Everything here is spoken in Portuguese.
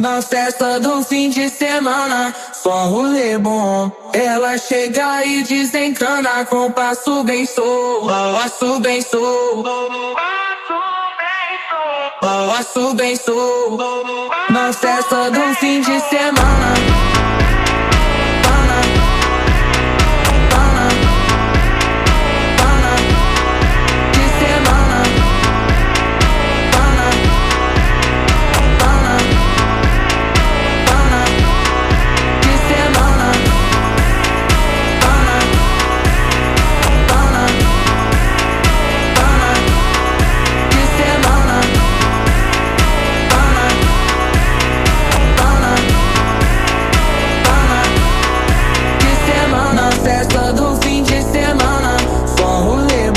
Na festa do fim de semana, só rolê bom. Ela chega e desencana com passo bem solto, passo bem solto, passo bem solto. Na festa do fim de semana.